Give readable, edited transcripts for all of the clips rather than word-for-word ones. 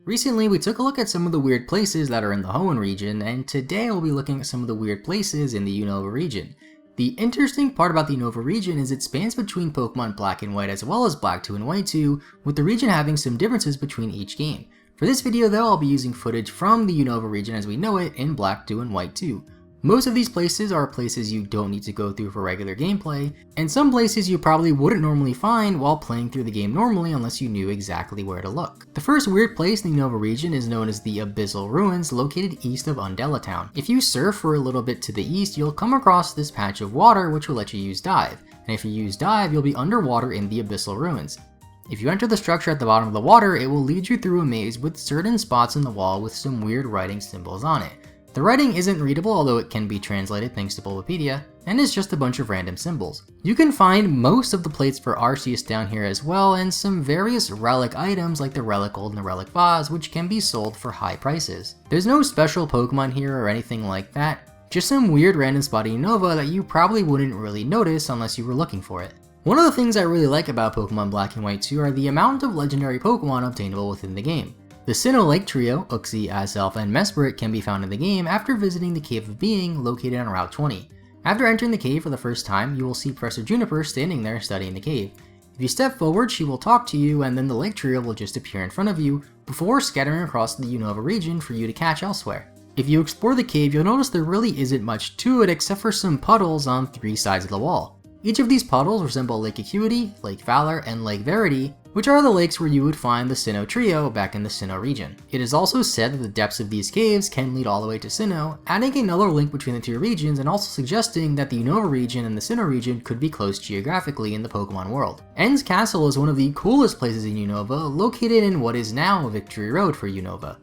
Recently, we took a look at some of the weird places that are in the Hoenn region, and today we'll be looking at some of the weird places in the Unova region. The interesting part about the Unova region is it spans between Pokemon Black and White as well as Black 2 and White 2, with the region having some differences between each game. For this video though, I'll be using footage from the Unova region as we know it in Black 2 and White 2. Most of these places are places you don't need to go through for regular gameplay, and some places you probably wouldn't normally find while playing through the game normally unless you knew exactly where to look. The first weird place in the Unova region is known as the Abyssal Ruins, located east of Undella Town. If you surf for a little bit to the east, you'll come across this patch of water which will let you use Dive, and if you use Dive, you'll be underwater in the Abyssal Ruins. If you enter the structure at the bottom of the water, it will lead you through a maze with certain spots in the wall with some weird writing symbols on it. The writing isn't readable, although it can be translated thanks to Bulbapedia, and is just a bunch of random symbols. You can find most of the plates for Arceus down here as well, and some various relic items like the Relic Gold and the Relic Vase, which can be sold for high prices. There's no special Pokemon here or anything like that, just some weird random spot in Unova that you probably wouldn't really notice unless you were looking for it. One of the things I really like about Pokemon Black and White 2 are the amount of legendary Pokemon obtainable within the game. The Sinnoh Lake Trio, Uxie, Azelf, and Mesprit can be found in the game after visiting the Cave of Being located on Route 20. After entering the cave for the first time, you will see Professor Juniper standing there studying the cave. If you step forward, she will talk to you, and then the Lake Trio will just appear in front of you before scattering across the Unova region for you to catch elsewhere. If you explore the cave, you'll notice there really isn't much to it except for some puddles on three sides of the wall. Each of these puddles resemble Lake Acuity, Lake Valor, and Lake Verity, which are the lakes where you would find the Sinnoh Trio back in the Sinnoh region. It is also said that the depths of these caves can lead all the way to Sinnoh, adding another link between the two regions and also suggesting that the Unova region and the Sinnoh region could be close geographically in the Pokemon world. End's Castle is one of the coolest places in Unova, located in what is now Victory Road for Unova.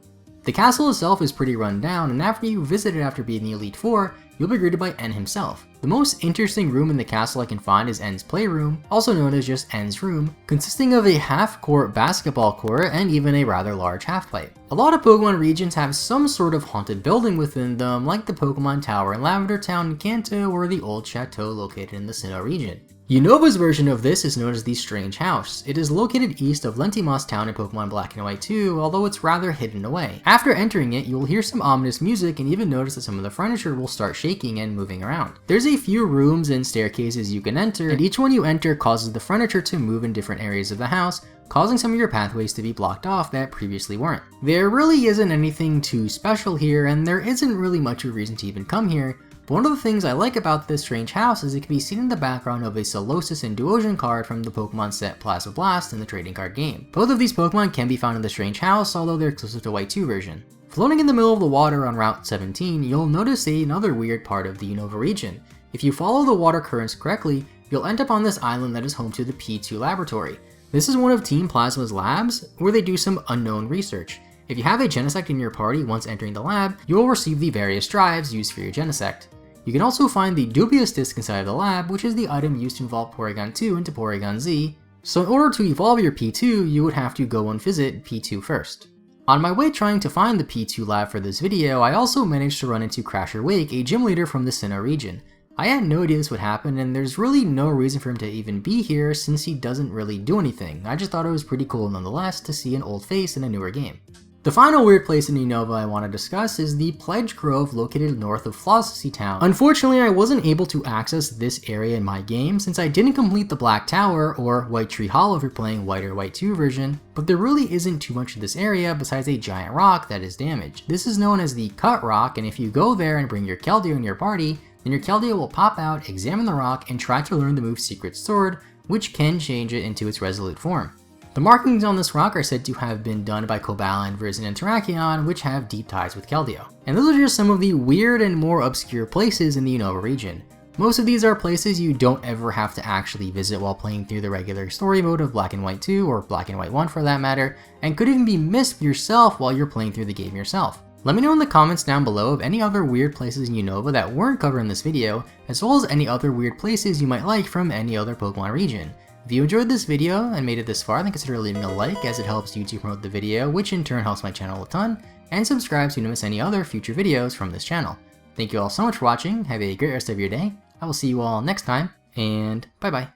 The castle itself is pretty run down, and after you visit it after beating the Elite Four, you'll be greeted by End himself. The most interesting room in the castle I can find is End's Playroom, also known as just End's Room, consisting of a half-court basketball court and even a rather large half-pipe. A lot of Pokemon regions have some sort of haunted building within them, like the Pokemon Tower in Lavender Town in Kanto or the old chateau located in the Sinnoh region. Unova's version of this is known as the Strange House. It is located east of Lentimas Town in Pokemon Black and White 2, although it's rather hidden away. After entering it, you will hear some ominous music and even notice that some of the furniture will start shaking and moving around. There's a few rooms and staircases you can enter, and each one you enter causes the furniture to move in different areas of the house, causing some of your pathways to be blocked off that previously weren't. There really isn't anything too special here, and there isn't really much of a reason to even come here. But one of the things I like about this strange house is it can be seen in the background of a Solosis and Duosion card from the Pokemon set Plasma Blast in the trading card game. Both of these Pokemon can be found in the strange house, although they're exclusive to White 2 version. Floating in the middle of the water on Route 17, you'll notice another weird part of the Unova region. If you follow the water currents correctly, you'll end up on this island that is home to the P2 laboratory. This is one of Team Plasma's labs, where they do some unknown research. If you have a Genesect in your party once entering the lab, you will receive the various drives used for your Genesect. You can also find the Dubious Disc inside of the lab, which is the item used to evolve Porygon 2 into Porygon Z, so in order to evolve your P2, you would have to go and visit P2 first. On my way trying to find the P2 lab for this video, I also managed to run into Crasher Wake, a gym leader from the Sinnoh region. I had no idea this would happen, and there's really no reason for him to even be here since he doesn't really do anything. I just thought it was pretty cool nonetheless to see an old face in a newer game. The final weird place in Unova I want to discuss is the Pledge Grove located north of Flossie Town. Unfortunately, I wasn't able to access this area in my game since I didn't complete the Black Tower, or White Tree Hollow if you're playing White or White 2 version, but there really isn't too much of this area besides a giant rock that is damaged. This is known as the Cut Rock, and if you go there and bring your Keldeo in your party, then your Keldeo will pop out, examine the rock, and try to learn the move Secret Sword, which can change it into its Resolute form. The markings on this rock are said to have been done by Cobalion, Verizon, and Terrakion, which have deep ties with Keldeo. And those are just some of the weird and more obscure places in the Unova region. Most of these are places you don't ever have to actually visit while playing through the regular story mode of Black and White 2, or Black and White 1 for that matter, and could even be missed yourself while you're playing through the game yourself. Let me know in the comments down below of any other weird places in Unova that weren't covered in this video, as well as any other weird places you might like from any other Pokemon region. If you enjoyed this video and made it this far, then consider leaving a like as it helps YouTube promote the video, which in turn helps my channel a ton, and subscribe so you don't miss any other future videos from this channel. Thank you all so much for watching, have a great rest of your day, I will see you all next time, and bye bye.